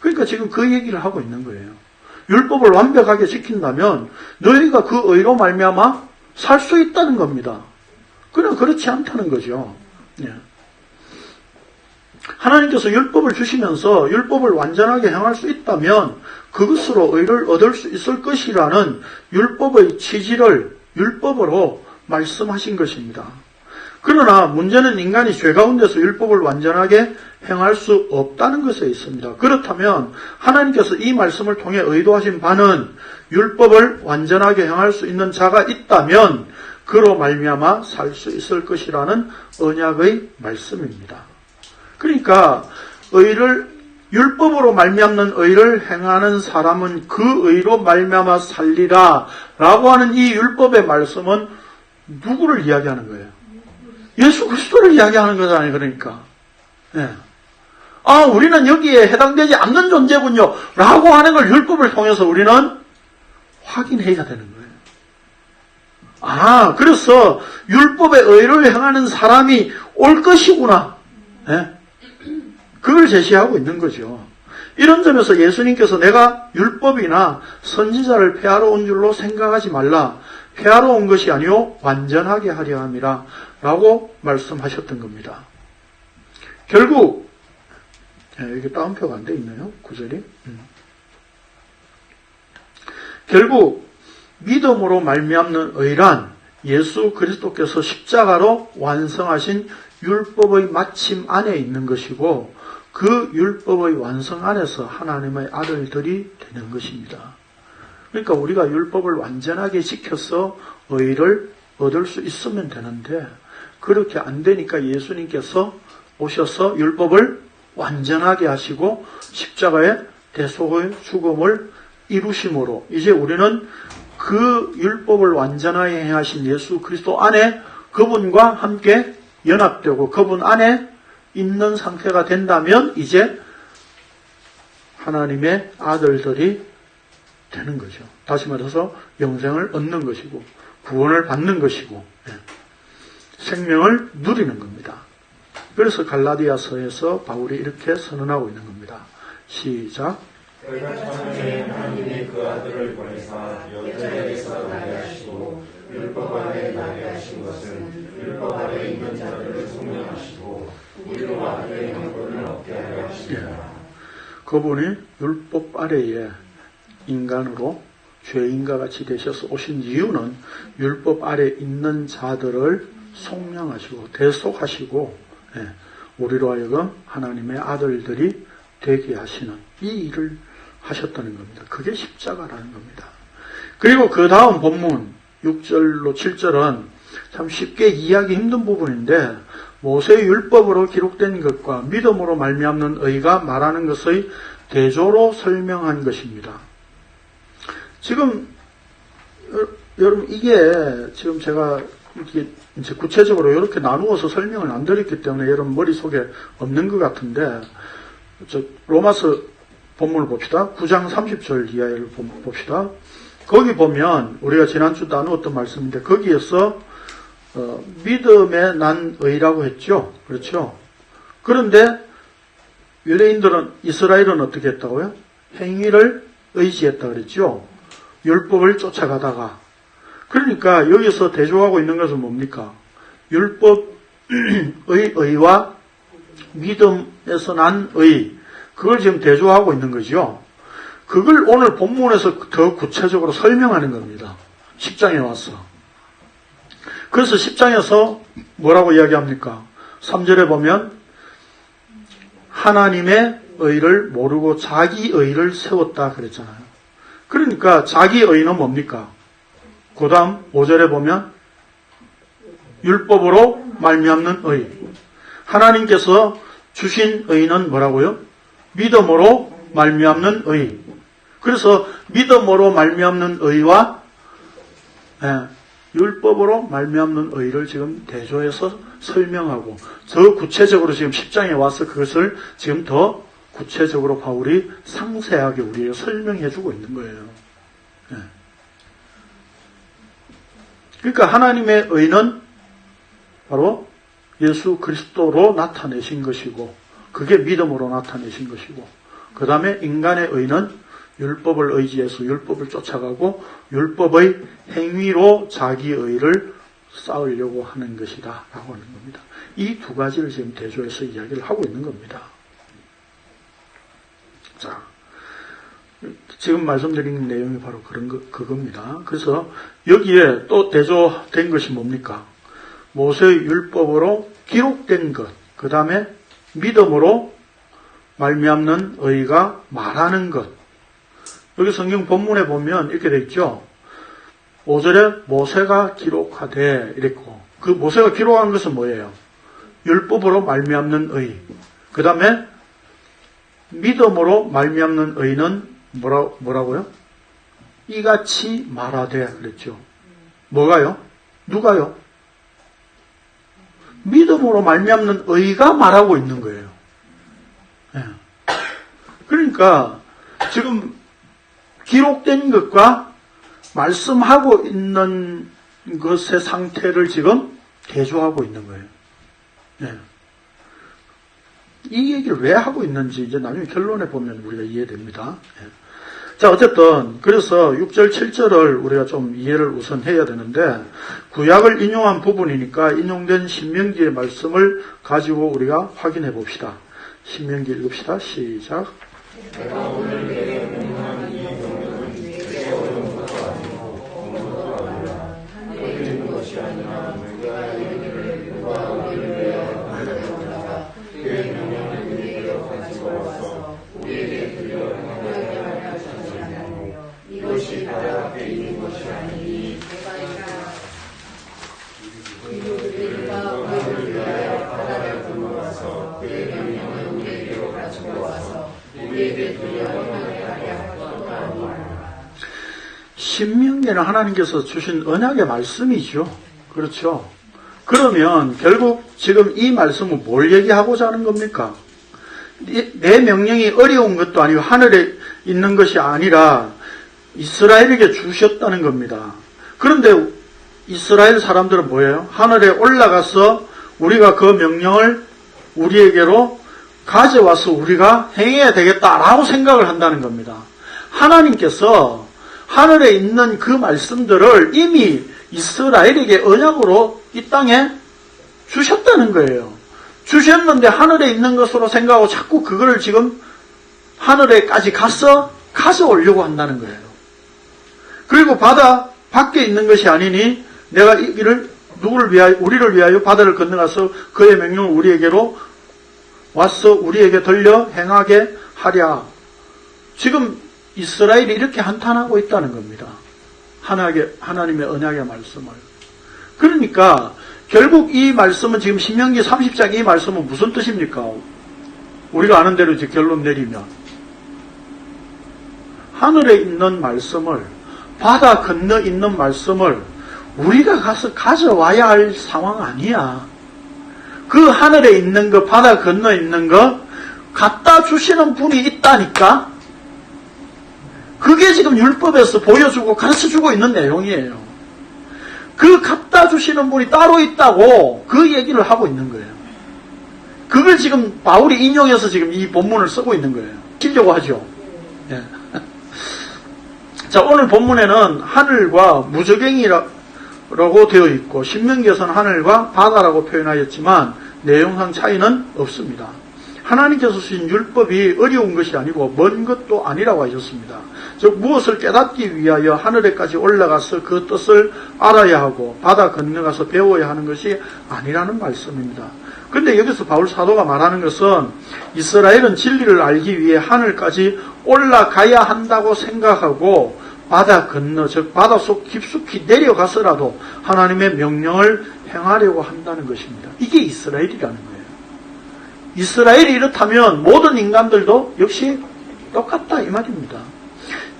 그러니까 지금 그 얘기를 하고 있는 거예요. 율법을 완벽하게 지킨다면 너희가 그 의로 말미암아 살 수 있다는 겁니다. 그러나 그렇지 않다는 거죠. 예. 하나님께서 율법을 주시면서 율법을 완전하게 행할 수 있다면 그것으로 의를 얻을 수 있을 것이라는 율법의 취지를 율법으로 말씀하신 것입니다. 그러나 문제는 인간이 죄 가운데서 율법을 완전하게 행할 수 없다는 것에 있습니다. 그렇다면 하나님께서 이 말씀을 통해 의도하신 바는 율법을 완전하게 행할 수 있는 자가 있다면 그로 말미암아 살 수 있을 것이라는 언약의 말씀입니다. 그러니까 율법으로 말미암는 의를 행하는 사람은 그 의로 말미암아 살리라 라고 하는 이 율법의 말씀은 누구를 이야기하는 거예요? 예수 그리스도를 이야기하는 거잖아요. 그러니까 예. 우리는 여기에 해당되지 않는 존재군요 라고 하는 걸 율법을 통해서 우리는 확인해야 되는 거예요. 그래서 율법의 의를 행하는 사람이 올 것이구나. 예? 그걸 제시하고 있는 거죠. 이런 점에서 예수님께서 내가 율법이나 선지자를 폐하러 온 줄로 생각하지 말라. 폐하러 온 것이 아니요 완전하게 하려 함이라 라고 말씀하셨던 겁니다. 결국 이게 따옴표가 안 돼 있나요? 구절이? 결국 믿음으로 말미암는 의란 예수 그리스도께서 십자가로 완성하신 율법의 마침 안에 있는 것이고 그 율법의 완성 안에서 하나님의 아들들이 되는 것입니다. 그러니까 우리가 율법을 완전하게 지켜서 의를 얻을 수 있으면 되는데 그렇게 안 되니까 예수님께서 오셔서 율법을 완전하게 하시고 십자가의 대속의 죽음을 이루심으로 이제 우리는 그 율법을 완전하게 행하신 예수 그리스도 안에 그분과 함께 연합되고 그분 안에 있는 상태가 된다면 이제 하나님의 아들들이 되는 거죠. 다시 말해서 영생을 얻는 것이고 구원을 받는 것이고 생명을 누리는 겁니다. 그래서 갈라디아서에서 바울이 이렇게 선언하고 있는 겁니다. 시작. 그가 처음에 하나님이 그 아들을 보내사 여자에게서 나게 하시고 율법 아래 나게 하신 것은 율법 아래 있는 자들을 성령하시고 우리로 아들의 형벌을 얻게 하려 하시니라. 그분이 율법 아래에 인간으로 죄인과 같이 되셔서 오신 이유는 율법 아래 있는 자들을 속량하시고 대속하시고 우리로 하여금 하나님의 아들들이 되게 하시는 이 일을 하셨다는 겁니다. 그게 십자가라는 겁니다. 그리고 그 다음 본문 6절로 7절은 참 쉽게 이해하기 힘든 부분인데 모세의 율법으로 기록된 것과 믿음으로 말미암는 의가 말하는 것의 대조로 설명한 것입니다. 지금 여러분 이게 지금 제가 이렇게 이제 구체적으로 이렇게 나누어서 설명을 안 드렸기 때문에 여러분 머릿속에 없는 것 같은데 로마서 본문을 봅시다. 9장 30절 이하를 봅시다. 거기 보면 우리가 지난주 나누었던 말씀인데 거기에서 믿음에 난 의라고 했죠. 그렇죠? 그런데 유대인들은, 이스라엘은 어떻게 했다고요? 행위를 의지했다 그랬죠. 율법을 쫓아가다가. 그러니까 여기서 대조하고 있는 것은 뭡니까? 율법의 의와 믿음에서 난 의, 그걸 지금 대조하고 있는 거죠. 그걸 오늘 본문에서 더 구체적으로 설명하는 겁니다. 10장에 와서. 그래서 10장에서 뭐라고 이야기합니까? 3절에 보면 하나님의 의를 모르고 자기 의를 세웠다 그랬잖아요. 그러니까 자기 의는 뭡니까? 그 다음 5절에 보면 율법으로 말미암는 의. 하나님께서 주신 의는 뭐라고요? 믿음으로 말미암는 의. 그래서 믿음으로 말미암는 의와 율법으로 말미암는 의를 지금 대조해서 설명하고 더 구체적으로 지금 10장에 와서 그것을 지금 더 구체적으로 바울이 상세하게 우리에게 설명해 주고 있는 거예요. 그러니까 하나님의 의는 바로 예수 그리스도로 나타내신 것이고 그게 믿음으로 나타내신 것이고 그 다음에 인간의 의는 율법을 의지해서 율법을 쫓아가고 율법의 행위로 자기 의를 쌓으려고 하는 것이다 라고 하는 겁니다. 이 두 가지를 지금 대조해서 이야기를 하고 있는 겁니다. 자, 지금 말씀드린 내용이 바로 그겁니다. 그래서 여기에 또 대조된 것이 뭡니까? 모세의 율법으로 기록된 것, 그 다음에 믿음으로 말미암는 의가 말하는 것. 여기 성경 본문에 보면 이렇게 되어 있죠. 5절에 모세가 기록하되 이랬고, 그 모세가 기록한 것은 뭐예요? 율법으로 말미암는 의. 그 다음에 믿음으로 말미암는 의는 뭐라고요? 이같이 말하되 그랬죠. 뭐가요? 누가요? 믿음으로 말미암는 의가 말하고 있는 거예요. 네. 그러니까 지금 기록된 것과 말씀하고 있는 것의 상태를 지금 대조하고 있는 거예요. 네. 이 얘기를 왜 하고 있는지 이제 나중에 결론에 보면 우리가 이해됩니다. 네. 자, 어쨌든 그래서 6절, 7절을 우리가 좀 이해를 우선 해야 되는데 구약을 인용한 부분이니까 인용된 신명기의 말씀을 가지고 우리가 확인해 봅시다. 신명기 읽읍시다. 시작. 내가 오늘 내게 명령한 이 명령은 내게 어려운 것도 아니고 온 것도 아니라 하늘에 있는 것이 아니라 내가 이르기를 누가 우리를 위하여 하였느냐 그의 명령을 우리에게로 가지고 와서 우리에게 들려 행하게 하려 하셨느냐 이것이 바다 앞에 있는 것이 아니니 누가 우리를 위하여 바다를 건너와서 그의 명령을 우리에게로 가지고 와서 우리에게 들려 행하게 하려 것도 아니라. 신명기는 하나님께서 주신 언약의 말씀이죠. 그렇죠. 그러면 결국 지금 이 말씀은 뭘 얘기하고자 하는 겁니까? 내 명령이 어려운 것도 아니고 하늘에 있는 것이 아니라 이스라엘에게 주셨다는 겁니다. 그런데 이스라엘 사람들은 뭐예요? 하늘에 올라가서 우리가 그 명령을 우리에게로 가져와서 우리가 행해야 되겠다라고 생각을 한다는 겁니다. 하나님께서 하늘에 있는 그 말씀들을 이미 이스라엘에게 언약으로 이 땅에 주셨다는 거예요. 주셨는데 하늘에 있는 것으로 생각하고 자꾸 그걸 지금 하늘에까지 가서 가져오려고 한다는 거예요. 그리고 바다 밖에 있는 것이 아니니 내가 이를 누구를 위하여, 우리를 위하여 바다를 건너가서 그의 명령을 우리에게로 와서 우리에게 들려 행하게 하랴. 지금 이스라엘이 이렇게 한탄하고 있다는 겁니다. 하나님의 언약의 말씀을. 그러니까 결국 이 말씀은 지금 신명기 30장 이 말씀은 무슨 뜻입니까? 우리가 아는 대로 이제 결론 내리면 하늘에 있는 말씀을 바다 건너 있는 말씀을 우리가 가서 가져와야 할 상황 아니야. 그 하늘에 있는 거 바다 건너 있는 거 갖다 주시는 분이 있다니까. 그게 지금 율법에서 보여주고 가르쳐주고 있는 내용이에요. 그 갖다 주시는 분이 따로 있다고 그 얘기를 하고 있는 거예요. 그걸 지금 바울이 인용해서 지금 이 본문을 쓰고 있는 거예요. 치려고 하죠. 예. 자, 오늘 본문에는 하늘과 무저갱이라고 되어 있고 신명기에서는 하늘과 바다라고 표현하였지만 내용상 차이는 없습니다. 하나님께서 주신 율법이 어려운 것이 아니고 먼 것도 아니라고 하셨습니다. 즉 무엇을 깨닫기 위하여 하늘에까지 올라가서 그 뜻을 알아야 하고 바다 건너가서 배워야 하는 것이 아니라는 말씀입니다. 그런데 여기서 바울 사도가 말하는 것은 이스라엘은 진리를 알기 위해 하늘까지 올라가야 한다고 생각하고 바다 건너, 즉 바닷속 깊숙이 내려가서라도 하나님의 명령을 행하려고 한다는 것입니다. 이게 이스라엘이라는 거예요. 이스라엘이 이렇다면 모든 인간들도 역시 똑같다 이 말입니다.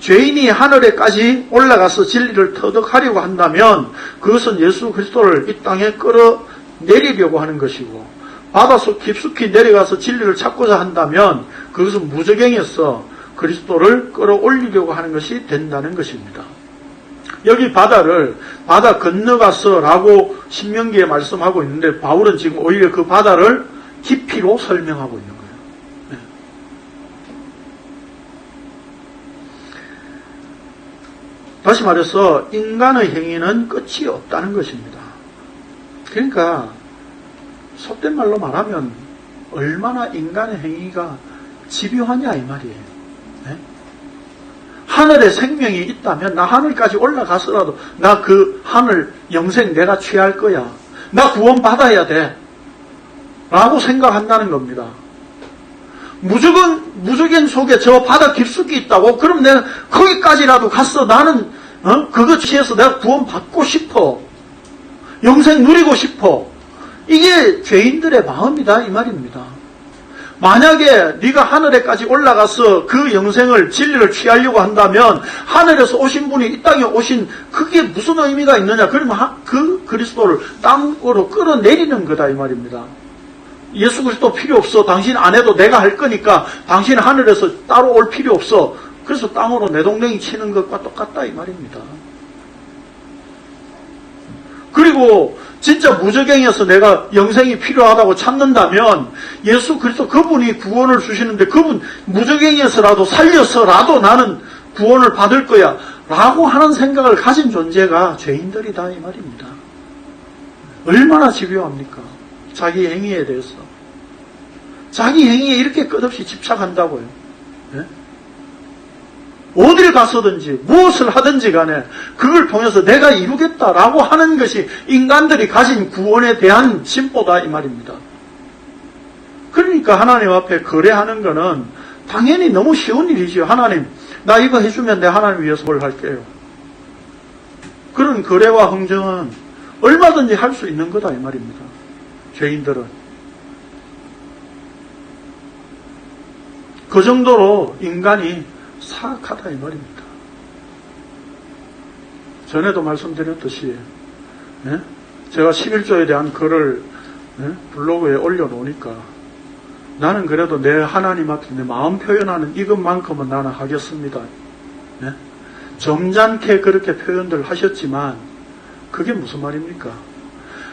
죄인이 하늘에까지 올라가서 진리를 터득하려고 한다면 그것은 예수 그리스도를 이 땅에 끌어내리려고 하는 것이고, 바닷속 깊숙이 내려가서 진리를 찾고자 한다면 그것은 무저갱에서 그리스도를 끌어올리려고 하는 것이 된다는 것입니다. 여기 바다를 바다 건너가서 라고 신명기에 말씀하고 있는데 바울은 지금 오히려 그 바다를 깊이로 설명하고 있는 거예요. 네. 다시 말해서 인간의 행위는 끝이 없다는 것입니다. 그러니까 속된 말로 말하면 얼마나 인간의 행위가 집요하냐 이 말이에요. 네? 하늘에 생명이 있다면 나 하늘까지 올라가서라도 나 그 하늘 영생 내가 취할 거야. 나 구원받아야 돼. 라고 생각한다는 겁니다. 무조건 속에 저 바다 깊숙이 있다고? 그럼 내가 거기까지라도 가서 나는 그거 취해서 내가 구원받고 싶어. 영생 누리고 싶어. 이게 죄인들의 마음이다 이 말입니다. 만약에 네가 하늘에까지 올라가서 그 영생을 진리를 취하려고 한다면 하늘에서 오신 분이 이 땅에 오신 그게 무슨 의미가 있느냐? 그러면 그 그리스도를 땅으로 끌어내리는 거다 이 말입니다. 예수 그리스도 필요 없어. 당신 안 해도 내가 할 거니까 당신 하늘에서 따로 올 필요 없어. 그래서 땅으로 내동댕이 치는 것과 똑같다 이 말입니다. 그리고 진짜 무저갱에서 내가 영생이 필요하다고 찾는다면 예수 그리스도 그분이 구원을 주시는데 그분 무저갱에서라도 살려서라도 나는 구원을 받을 거야 라고 하는 생각을 가진 존재가 죄인들이다 이 말입니다. 얼마나 집요합니까? 자기 행위에 대해서. 자기 행위에 이렇게 끝없이 집착한다고요. 네? 어딜 가서든지 무엇을 하든지 간에 그걸 통해서 내가 이루겠다라고 하는 것이 인간들이 가진 구원에 대한 심보다 이 말입니다. 그러니까 하나님 앞에 거래하는 거는 당연히 너무 쉬운 일이죠. 하나님 나 이거 해주면 내 하나님 위해서 뭘 할게요. 그런 거래와 흥정은 얼마든지 할 수 있는 거다 이 말입니다. 죄인들은 그 정도로 인간이 사악하다 이 말입니다. 전에도 말씀드렸듯이 제가 11조에 대한 글을 블로그에 올려놓으니까 나는 그래도 내 하나님 앞에 내 마음 표현하는 이것만큼은 나는 하겠습니다. 점잖게 그렇게 표현들 하셨지만 그게 무슨 말입니까?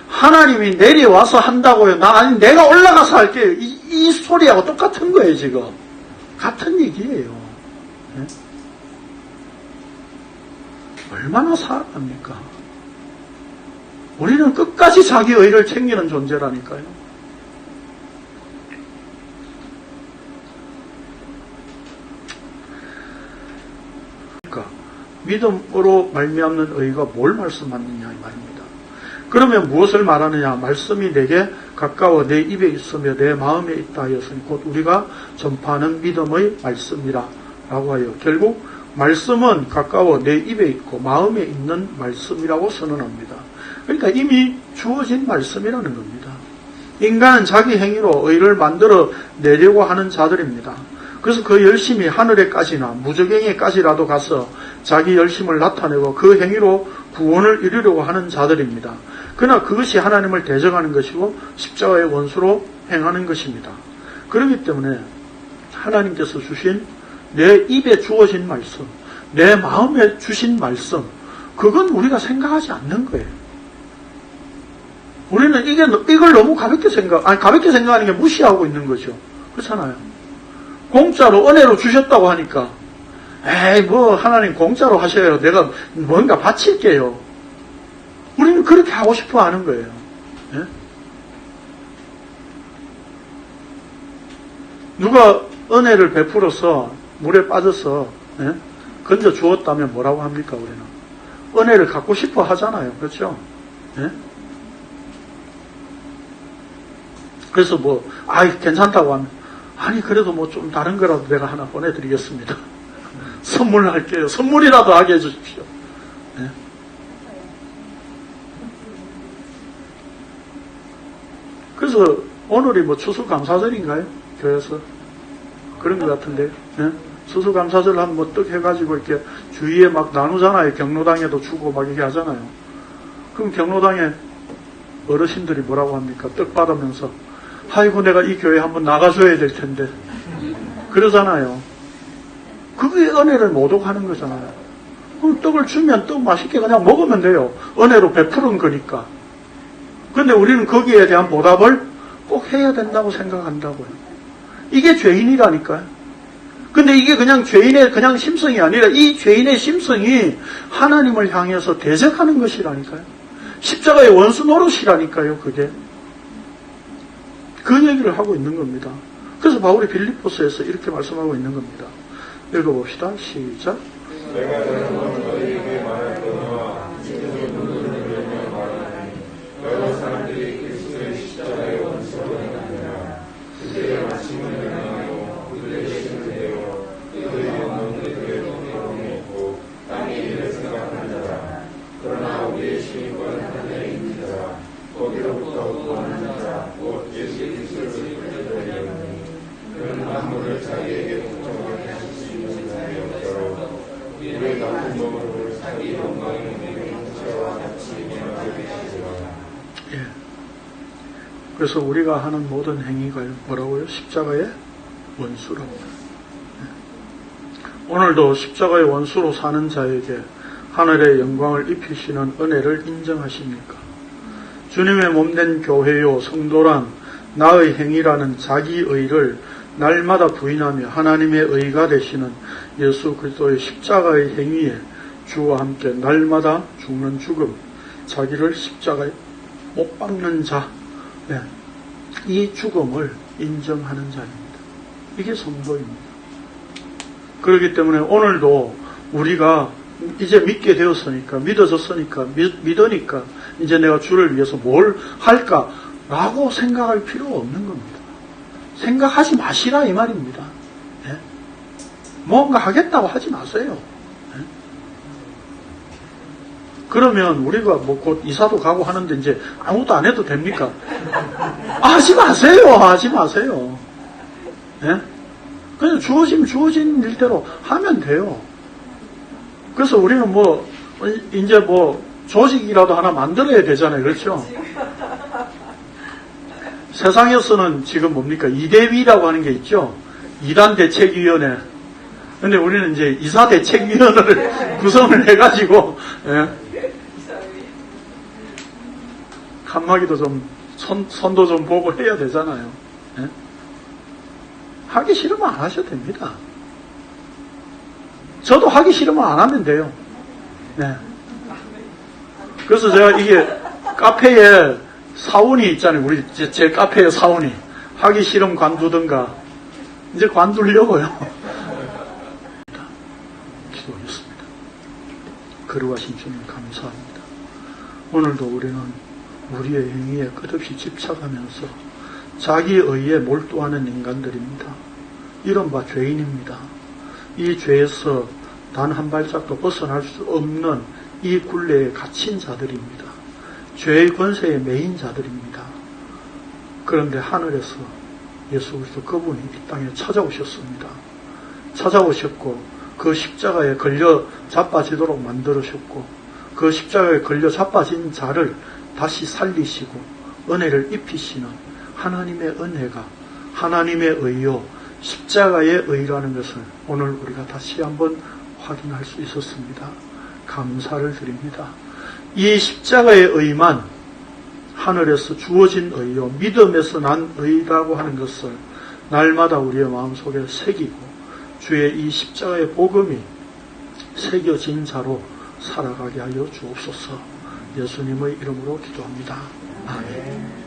하나님이 내려와서 한다고요. 아니 내가 올라가서 할게요. 이 소리하고 똑같은 거예요 지금. 같은 얘기예요. 네? 얼마나 사악합니까? 우리는 끝까지 자기 의를 챙기는 존재라니까요. 그러니까 믿음으로 말미암는 의가 뭘 말씀하느냐 이 말입니다. 그러면 무엇을 말하느냐? 말씀이 내게 가까워 내 입에 있으며 내 마음에 있다 하였으니 곧 우리가 전파하는 믿음의 말씀이라 라고 하여 결국 말씀은 가까워 내 입에 있고 마음에 있는 말씀이라고 선언합니다. 그러니까 이미 주어진 말씀이라는 겁니다. 인간은 자기 행위로 의를 만들어 내려고 하는 자들입니다. 그래서 그 열심히 하늘에까지나 무저갱에까지라도 가서 자기 열심을 나타내고 그 행위로 구원을 이루려고 하는 자들입니다. 그러나 그것이 하나님을 대적하는 것이고 십자가의 원수로 행하는 것입니다. 그렇기 때문에 하나님께서 주신 내 입에 주어진 말씀, 내 마음에 주신 말씀, 그건 우리가 생각하지 않는 거예요. 우리는 이걸 너무 가볍게 가볍게 생각하는 게 무시하고 있는 거죠. 그렇잖아요. 공짜로 은혜로 주셨다고 하니까, 에이, 하나님 공짜로 하셔요. 내가 뭔가 바칠게요. 우리는 그렇게 하고 싶어 하는 거예요. 예? 누가 은혜를 베풀어서 물에 빠져서, 예? 건져 주었다면 뭐라고 합니까, 우리는? 은혜를 갖고 싶어 하잖아요. 그렇죠? 예? 그래서 괜찮다고 하면, 아니, 그래도 좀 다른 거라도 내가 하나 보내드리겠습니다. 선물할게요. 선물이라도 하게 해주십시오. 예? 그래서 오늘이 추수감사절인가요? 교회에서? 그런 것 같은데, 예? 추수감사절 한번 떡 해가지고 이렇게 주위에 막 나누잖아요. 경로당에도 주고 막 이렇게 하잖아요. 그럼 경로당에 어르신들이 뭐라고 합니까? 떡 받으면서, 아이고, 내가 이 교회 한번 나가줘야 될 텐데. 그러잖아요. 그게 은혜를 모독하는 거잖아요. 그럼 떡을 주면 떡 맛있게 그냥 먹으면 돼요. 은혜로 베푸는 거니까. 근데 우리는 거기에 대한 보답을 꼭 해야 된다고 생각한다고요. 이게 죄인이라니까요. 근데 이게 그냥 죄인의 그냥 심성이 아니라 이 죄인의 심성이 하나님을 향해서 대적하는 것이라니까요. 십자가의 원수 노릇이라니까요, 그게. 그 얘기를 하고 있는 겁니다. 그래서 바울이 빌립보서에서 이렇게 말씀하고 있는 겁니다. 읽어봅시다. 시작. 내가 저는 너희에게 말하거나 믿음을 말하니 여러 사람들이 그리스도의 십자가의 원수로 행하느냐 그들의 마침은 명하고 그들의 신을 되어 그들의 영혼을 그들의 통로에 있고 땅에 일을 생각하는 자라. 그러나 우리의 신과 하늘에 있는 자라 거기로부터 구하는 자라 곧 예수 그리스도를 붙들려니 그는 만물을 자기에게 복종하게 하실 수 있는 자의 없도록 우리의 나쁜 몸으로 자기 영광의 몸의 형체와 같이 임하게 되시리라. 예. 그래서 우리가 하는 모든 행위가 뭐라고요? 십자가의 원수라고요. 예. 오늘도 십자가의 원수로 사는 자에게 하늘의 영광을 입히시는 은혜를 인정하십니까? 주님의 몸된 교회요 성도란 나의 행위라는 자기 의를 날마다 부인하며 하나님의 의가 되시는 예수 그리스도의 십자가의 행위에 주와 함께 날마다 죽는 죽음, 자기를 십자가에 못 박는 자, 네. 이 죽음을 인정하는 자입니다. 이게 성도입니다. 그렇기 때문에 오늘도 우리가 이제 믿게 되었으니까, 믿어졌으니까, 믿으니까 이제 내가 주를 위해서 뭘 할까라고 생각할 필요가 없는 겁니다. 생각하지 마시라 이 말입니다. 예? 뭔가 하겠다고 하지 마세요. 예? 그러면 우리가 곧 이사도 가고 하는데 이제 아무것도 안 해도 됩니까? 하지 마세요. 하지 마세요. 예? 그냥 주어진 일대로 하면 돼요. 그래서 우리는 이제 조직이라도 하나 만들어야 되잖아요. 그렇죠? 세상에서는 지금 뭡니까? 이대위라고 하는 게 있죠? 이단대책위원회. 근데 우리는 이제 이사대책위원회를 구성을 해가지고, 예. 칸막이도 좀, 선도 좀 보고 해야 되잖아요. 예. 하기 싫으면 안 하셔도 됩니다. 저도 하기 싫으면 안 하면 돼요. 네. 그래서 제가 이게 카페에 사원이 있잖아요. 우리 제 카페에 사원이 하기 싫으면 관두든가 이제 관두려고요. 기도하겠습니다. 거룩하신 주님 감사합니다. 오늘도 우리는 우리의 행위에 끝없이 집착하면서 자기 의에 몰두하는 인간들입니다. 이른바 죄인입니다. 이 죄에서 단 한 발짝도 벗어날 수 없는 이 굴레에 갇힌 자들입니다. 죄의 권세에 매인 자들입니다. 그런데 하늘에서 예수 그리스도 그분이 이 땅에 찾아오셨습니다. 찾아오셨고 그 십자가에 걸려 자빠지도록 만들으셨고 그 십자가에 걸려 자빠진 자를 다시 살리시고 은혜를 입히시는 하나님의 은혜가 하나님의 의요 십자가의 의라는 것을 오늘 우리가 다시 한번 확인할 수 있었습니다. 감사를 드립니다. 이 십자가의 의만 하늘에서 주어진 의요, 믿음에서 난 의라고 하는 것을 날마다 우리의 마음속에 새기고 주의 이 십자가의 복음이 새겨진 자로 살아가게 하여 주옵소서. 예수님의 이름으로 기도합니다. 아멘.